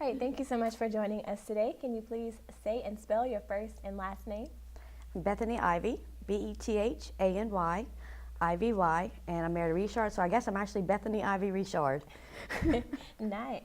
All right, thank you so much for joining us today. Can you please say and spell your first and last name? Bethany Ivy, Bethany, Ivy, and I'm married to Richard, so I guess I'm actually Bethany Ivy Richard. Nice.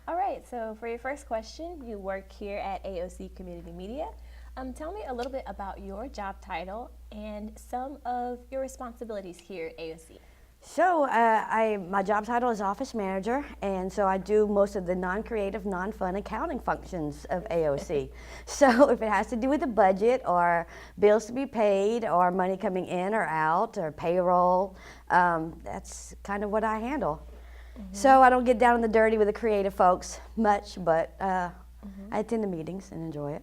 All right, so for your first question, you work here at AOC Community Media. Tell me a little bit about your job title and some of your responsibilities here at AOC. So my job title is office manager, and so I do most of the non-creative, non-fun accounting functions of AOC. So if it has to do with the budget or bills to be paid or money coming in or out or payroll, that's kind of what I handle. So I don't get down in the dirty with the creative folks much, but I attend the meetings and enjoy it.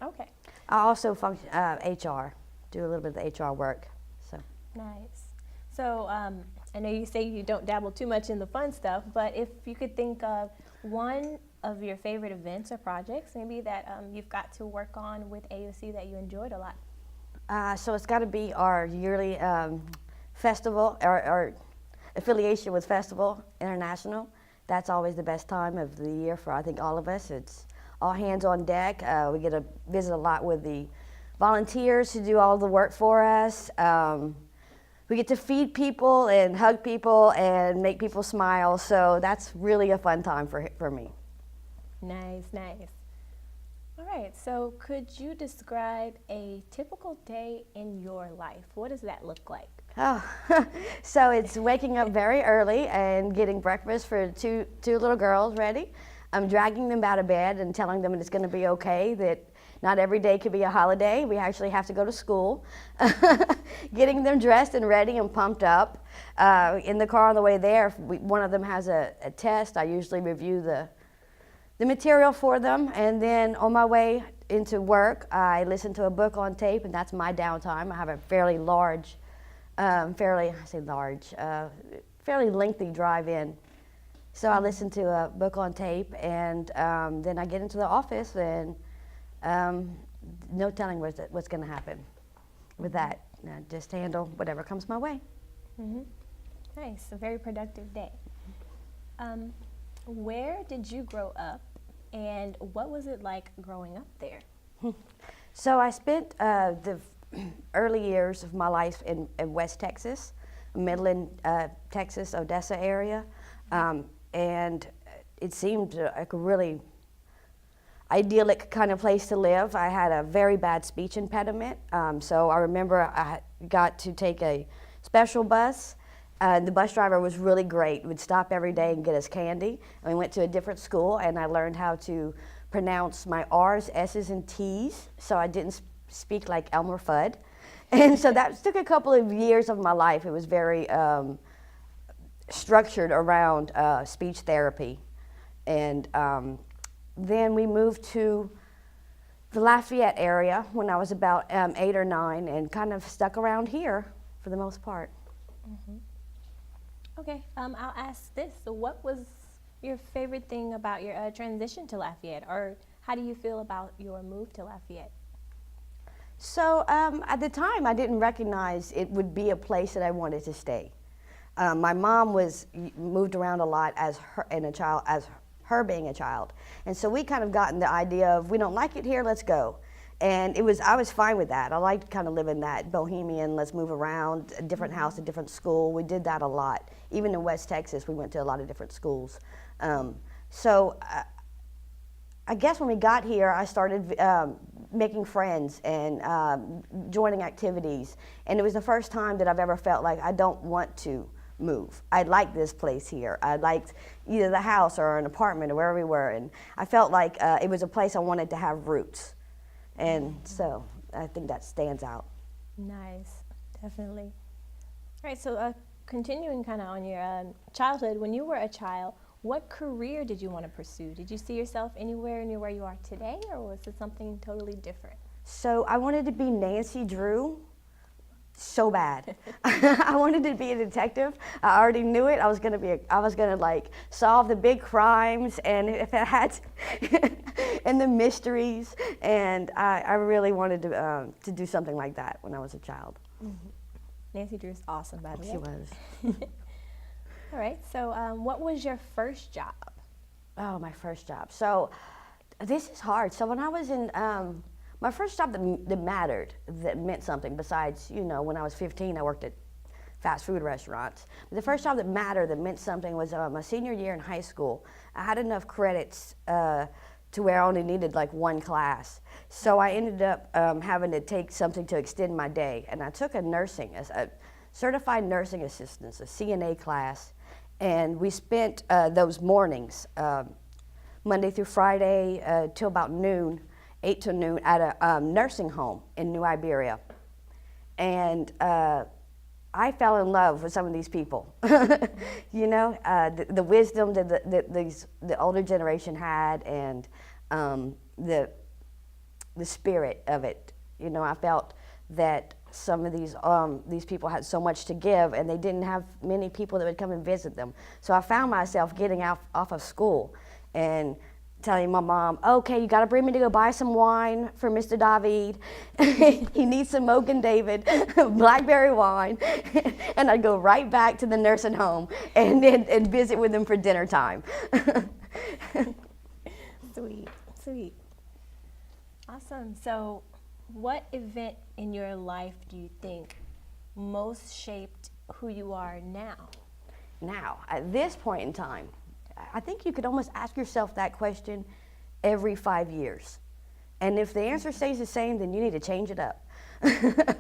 Okay. I also function HR, do a little bit of the HR work. So. Nice. So I know you say you don't dabble too much in the fun stuff, but if you could think of one of your favorite events or projects, maybe that you've got to work on with AOC that you enjoyed a lot. So it's got to be our yearly festival, our affiliation with Festival International. That's always the best time of the year for, I think, all of us. It's all hands on deck. We get to visit a lot with the volunteers who do all the work for us. We get to feed people and hug people and make people smile, so that's really a fun time for me. Nice, nice. All right, so could you describe a typical day in your life? What does that look like? Oh, so it's waking up very early and getting breakfast for two little girls ready. I'm dragging them out of bed and telling them it's going to be okay, that not every day could be a holiday. We actually have to go to school. Getting them dressed and ready and pumped up. In the car on the way there, if one of them has a test, I usually review the material for them. And then on my way into work, I listen to a book on tape, and that's my downtime. I have a fairly fairly lengthy drive in. So I listen to a book on tape, and then I get into the office, and no telling what's going to happen with that. Just handle whatever comes my way. Nice, a very productive day. Where did you grow up, and what was it like growing up there? So I spent the early years of my life in West Texas, Midland, Texas, Odessa area, and it seemed like a really idyllic kind of place to live. I had a very bad speech impediment, so I remember I got to take a special bus. The bus driver was really great. Would stop every day and get us candy. And we went to a different school, and I learned how to pronounce my R's, S's, and T's, so I didn't speak like Elmer Fudd. And so that took a couple of years of my life. It was very structured around speech therapy. And then we moved to the Lafayette area when I was about 8 or 9 and kind of stuck around here for the most part. Okay, I'll ask this. So what was your favorite thing about your transition to Lafayette, or how do you feel about your move to Lafayette? So at the time, I didn't recognize it would be a place that I wanted to stay. My mom moved around a lot as her being a child, and so we kind of gotten the idea of, we don't like it here, let's go. And I was fine with that. I liked kind of living that bohemian, let's move around, a different house, a different school. We did that a lot. Even in West Texas, we went to a lot of different schools. So I guess when we got here, I started making friends and joining activities. And it was the first time that I've ever felt like I don't want to move. I like this place here. I liked either the house or an apartment or wherever we were. And I felt like it was a place I wanted to have roots. And so I think that stands out. Nice, definitely. All right, so continuing kind of on your childhood, when you were a child, what career did you want to pursue? Did you see yourself anywhere near where you are today, or was it something totally different? So I wanted to be Nancy Drew so bad. I wanted to be a detective. I already knew it. I was gonna like solve the big crimes, and if it had and the mysteries, and I really wanted to do something like that when I was a child. Nancy Drew's awesome, by the way. She was. All right, so what was your first job? Oh, my first job. So this is hard. So when I was in my first job that mattered, that meant something besides, when I was 15, I worked at fast food restaurants. But the first job that mattered, that meant something, was my senior year in high school. I had enough credits to where I only needed like one class. So I ended up having to take something to extend my day. And I took a certified nursing assistant, a CNA class. And we spent those mornings, Monday through Friday till about noon, 8 to noon, at a nursing home in New Iberia. And I fell in love with some of these people. The wisdom that the older generation had, and the spirit of it. I felt that some of these people had so much to give, and they didn't have many people that would come and visit them. So I found myself getting off of school and telling my mom, okay, you got to bring me to go buy some wine for Mr. David. He needs some Mogan David, blackberry wine. And I'd go right back to the nursing home and visit with them for dinner time. Sweet, sweet. Awesome. So what event in your life do you think most shaped who you are now? Now, at this point in time, I think you could almost ask yourself that question every 5 years. And if the answer stays the same, then you need to change it up. Right.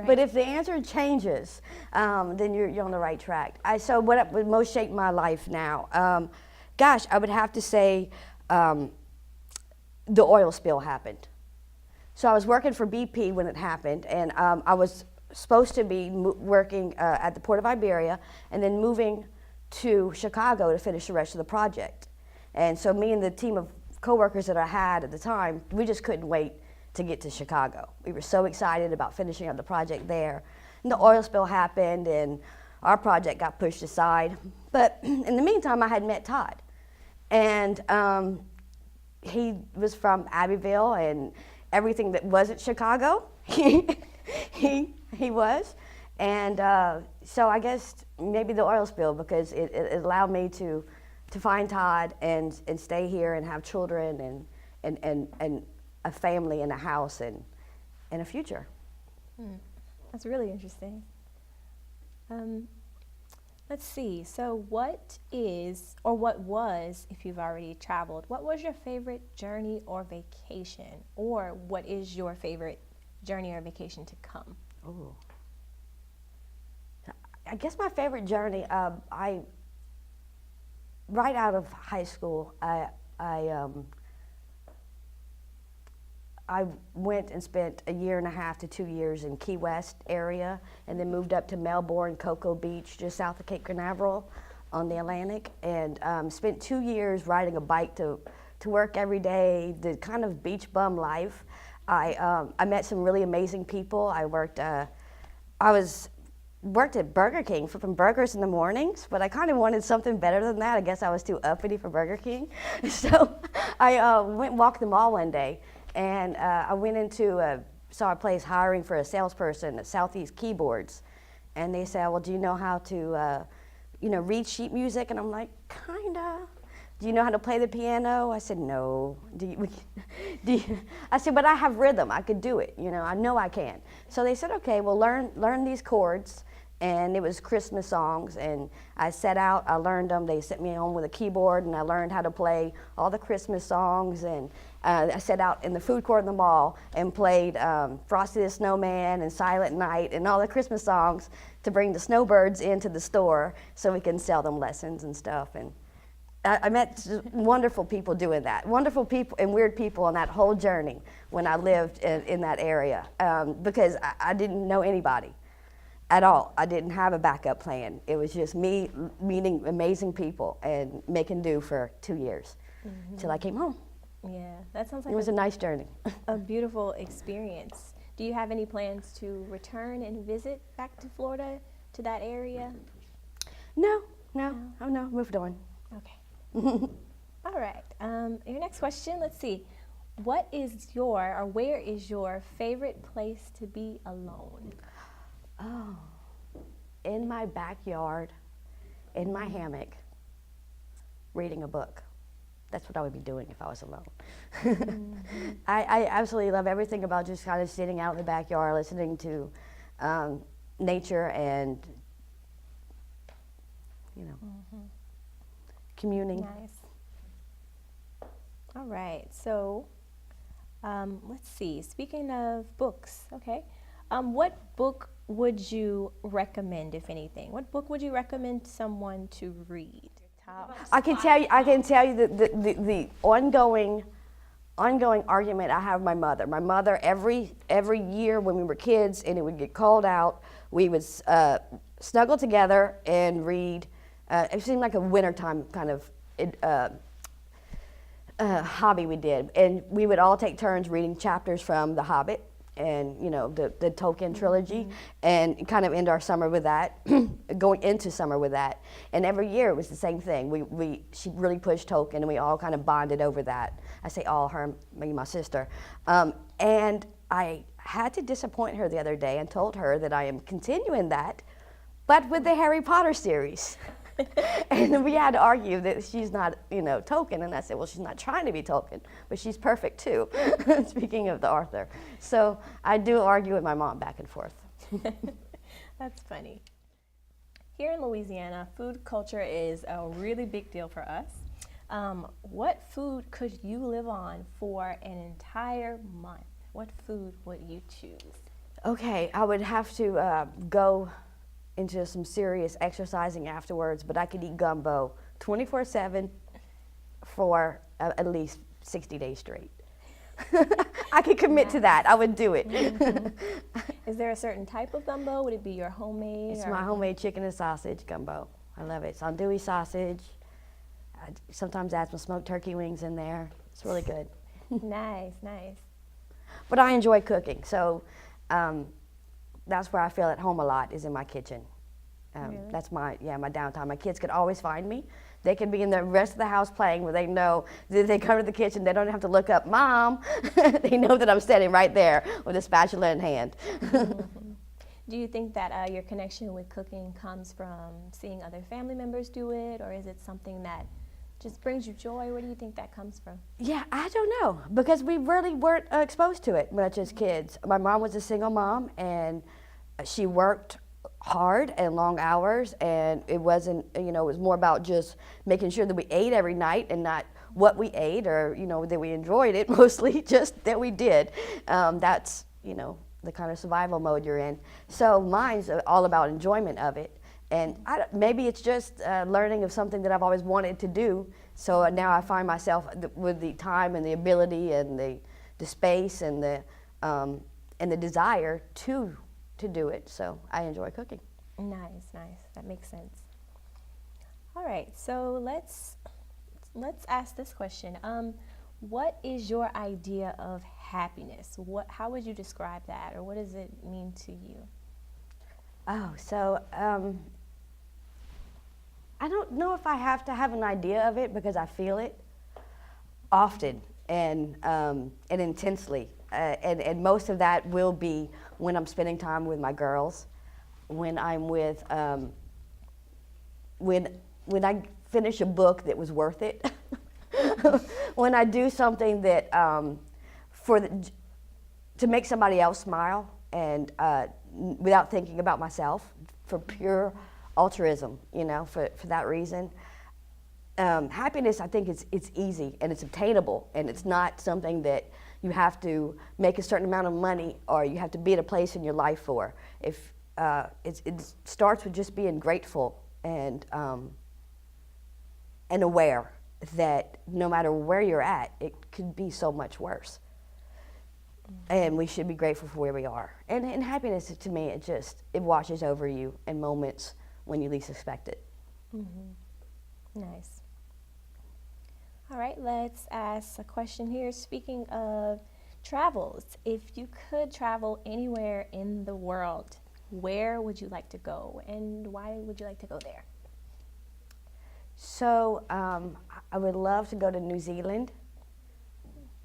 But if the answer changes, then you're on the right track. So what would most shape my life now? I would have to say the oil spill happened. So I was working for BP when it happened, and I was supposed to be working at the Port of Iberia and then moving to Chicago to finish the rest of the project. And so me and the team of coworkers that I had at the time, we just couldn't wait to get to Chicago. We were so excited about finishing up the project there. And the oil spill happened, and our project got pushed aside. But in the meantime, I had met Todd. And he was from Abbeville, and everything that wasn't Chicago, he was. And so I guess maybe the oil spill, because it allowed me to find Todd and stay here and have children and a family and a house and a future. That's really interesting. Let's see. So what is, or what was, if you've already traveled, what was your favorite journey or vacation? Or what is your favorite journey or vacation to come? Ooh. I guess my favorite journey, right out of high school, I went and spent 1.5 to 2 years in Key West area, and then moved up to Melbourne, Cocoa Beach, just south of Cape Canaveral on the Atlantic, and spent 2 years riding a bike to work every day, the kind of beach bum life. I met some really amazing people. I worked at Burger King, flipping burgers in the mornings, but I kind of wanted something better than that. I guess I was too uppity for Burger King. So I went and walked the mall one day, and I went saw a place hiring for a salesperson at Southeast Keyboards. And they said, well, do you know how to, read sheet music? And I'm like, kinda. Do you know how to play the piano? I said, no. I said, but I have rhythm. I could do it. I know I can. So they said, okay, well, learn these chords. And it was Christmas songs. And I set out, I learned them. They sent me home with a keyboard, and I learned how to play all the Christmas songs. And I set out in the food court in the mall and played Frosty the Snowman and Silent Night and all the Christmas songs to bring the snowbirds into the store so we can sell them lessons and stuff. And I met wonderful people doing that, wonderful people and weird people on that whole journey when I lived in that area, because I didn't know anybody at all. I didn't have a backup plan. It was just me meeting amazing people and making do for 2 years till I came home. Yeah, that sounds like it was a nice journey. A beautiful experience. Do you have any plans to return and visit back to Florida, to that area? No, moved on. Okay. All right. Your next question, let's see. What is where is your favorite place to be alone? Oh, in my backyard, in my hammock, reading a book. that's what I would be doing if I was alone. I absolutely love everything about just kind of sitting out in the backyard, listening to nature and, communing. Nice. All right. So, let's see. Speaking of books, okay. What book would you recommend, if anything? What book would you recommend someone to read? I can tell you that the ongoing argument I have with my mother. My mother, every year when we were kids and it would get called out, we would snuggle together and read. It seemed like a wintertime kind of hobby we did, and we would all take turns reading chapters from The Hobbit and the Tolkien trilogy, and kind of end our summer with that, going into summer with that. And every year it was the same thing. She really pushed Tolkien, and we all kind of bonded over that. I say all, her, me, my sister. And I had to disappoint her the other day and told her that I am continuing that, but with the Harry Potter series. And we had to argue that she's not, Tolkien, and I said, well, she's not trying to be Tolkien, but she's perfect too, speaking of the Arthur. So I do argue with my mom back and forth. That's funny. Here in Louisiana, food culture is a really big deal for us. What food could you live on for an entire month? What food would you choose? Okay, I would have to go into some serious exercising afterwards, but I could eat gumbo 24/7 for at least 60 days straight. I could commit to that. I would do it. Is there a certain type of gumbo? Would it be your homemade? It's my homemade chicken and sausage gumbo. I love it. It's andouille sausage. I sometimes add some smoked turkey wings in there. It's really good. Nice, nice. But I enjoy cooking, so that's where I feel at home a lot, is in my kitchen. Really? That's my downtime. My kids could always find me. They could be in the rest of the house playing, where they know that they come to the kitchen, they don't have to look up, Mom. They know that I'm standing right there with a spatula in hand. Do you think that your connection with cooking comes from seeing other family members do it, or is it something that just brings you joy? Where do you think that comes from? Yeah, I don't know, because we really weren't exposed to it much as kids. My mom was a single mom, and she worked hard and long hours, and it wasn't, it was more about just making sure that we ate every night, and not what we ate, or that we enjoyed it, mostly just that we did. That's the kind of survival mode you're in. So mine's all about enjoyment of it, and maybe it's just learning of something that I've always wanted to do. So now I find myself with the time and the ability and the space and the desire to do it. So I enjoy cooking. Nice, nice. That makes sense. All right, so let's ask this question. What is your idea of happiness? How would you describe that, or what does it mean to you? Oh, so I don't know if I have to have an idea of it, because I feel it often and intensely. And most of that will be when I'm spending time with my girls, when I'm with, when I finish a book that was worth it, when I do something that to make somebody else smile, and without thinking about myself, for pure altruism, for that reason. Happiness, I think it's easy and it's obtainable, and it's not something that you have to make a certain amount of money, or you have to be at a place in your life for. If it starts with just being grateful and aware that no matter where you're at, it could be so much worse. And we should be grateful for where we are. And happiness, to me, it washes over you in moments when you least expect it. Mm-hmm. Nice. All right, let's ask a question here. Speaking of travels, if you could travel anywhere in the world, where would you like to go, and why would you like to go there? So I would love to go to New Zealand,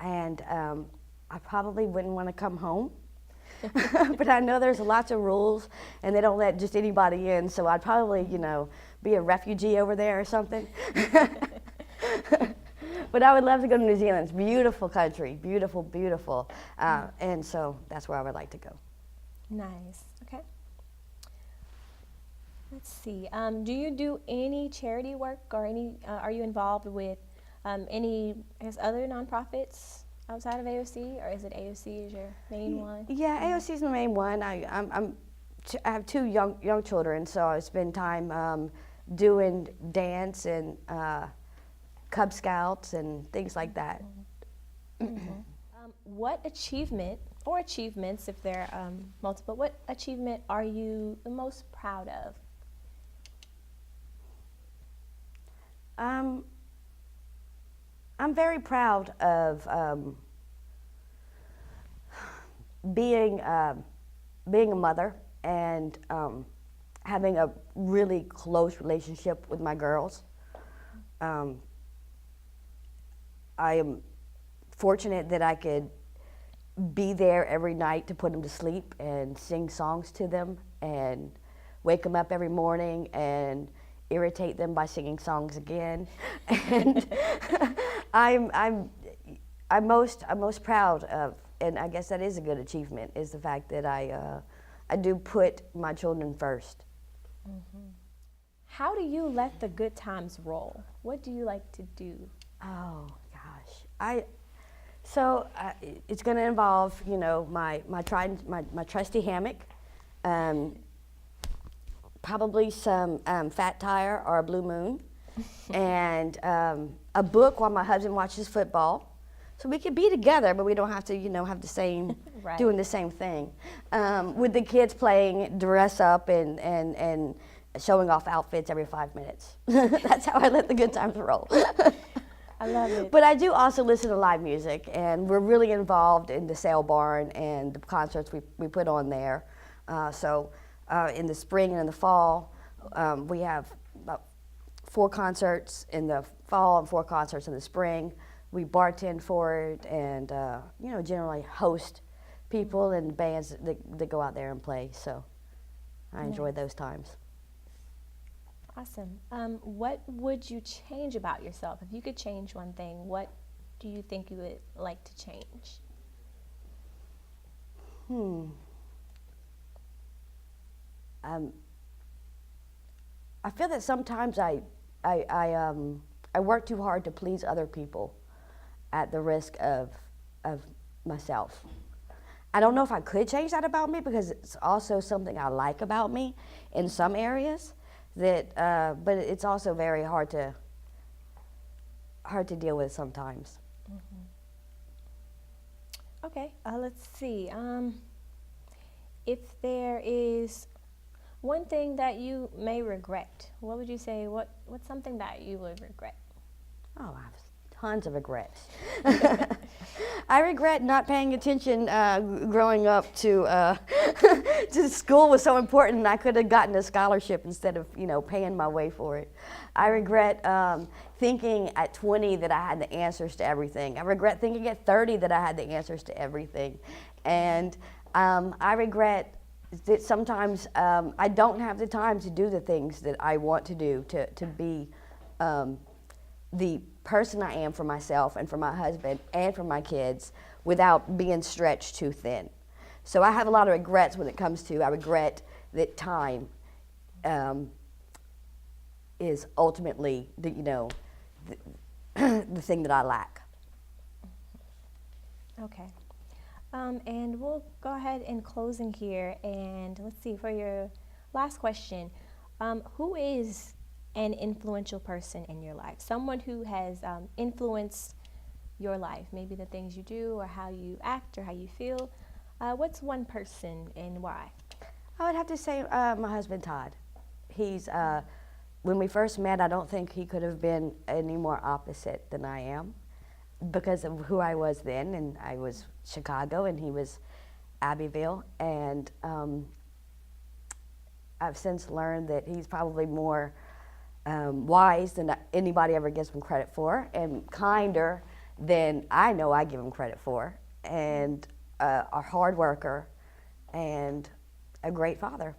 and I probably wouldn't want to come home. But I know there's lots of rules, and they don't let just anybody in, so I'd probably, be a refugee over there or something. But I would love to go to New Zealand. It's a beautiful country, beautiful, beautiful. And so that's where I would like to go. Nice. Okay. Let's see. Do you do any charity work or any? Are you involved with any, I guess, other nonprofits outside of AOC, or is it AOC is your main one? Yeah, AOC is the main one. I have two young children, so I spend time doing dance and Cub Scouts and things like that. What achievement or achievements, if there are multiple, what achievement are you the most proud of? I'm very proud of being a mother and having a really close relationship with my girls. I am fortunate that I could be there every night to put them to sleep and sing songs to them and wake them up every morning and irritate them by singing songs again. And I'm most proud of, and I guess that is a good achievement, is the fact that I do put my children first. How do you let the good times roll? What do you like to do? Oh gosh, it's going to involve, you know, my trusty hammock, probably some Fat Tire or a Blue Moon, and a book while my husband watches football. So we could be together, but we don't have to, you know, have the same, Right. doing the same thing. With the kids playing dress up and showing off outfits every 5 minutes. That's how I let the good times roll. I love it. But I do also listen to live music, and we're really involved in the sale barn and the concerts we put on there. In the spring and in the fall, we have about 4 concerts in the fall and 4 concerts in the spring. We bartend for it and, you know, generally host people and bands that go out there and play. So I enjoy those times. Awesome. What would you change about yourself? If you could change one thing, what do you think you would like to change? I feel that sometimes I work too hard to please other people at the risk of myself. I don't know if I could change that about me, because it's also something I like about me in some areas. But it's also very hard to deal with sometimes. Okay, let's see. If there is one thing that you may regret, what would you say? What's something that you would regret? Oh, I have tons of regrets. I regret not paying attention growing up to school was so important, and I could have gotten a scholarship instead of, you know, paying my way for it. I regret thinking at 20 that I had the answers to everything. I regret thinking at 30 that I had the answers to everything. And I regret that sometimes I don't have the time to do the things that I want to do to be the person I am for myself and for my husband and for my kids without being stretched too thin. So I have a lot of regrets when it comes to, I regret that time is ultimately the, you know, the thing that I lack. Okay. And we'll go ahead in closing here, and let's see, for your last question, who is an influential person in your life? Someone who has influenced your life, maybe the things you do or how you act or how you feel. What's one person and why? I would have to say my husband, Todd. He's, when we first met, I don't think he could have been any more opposite than I am, because of who I was then, and I was Chicago and he was Abbeville, and I've since learned that he's probably more wise than anybody ever gives him credit for, and kinder than I know I give him credit for, and a hard worker, and a great father.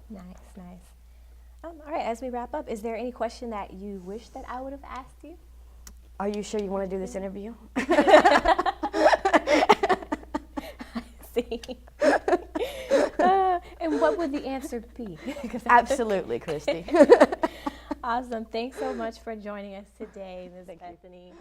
Nice, nice. All right, as we wrap up, is there any question that you wish that I would have asked you? Are you sure you want to do this interview? See. And what would the answer be? Absolutely, Christy. Awesome. Thanks so much for joining us today, Ms. Bethany.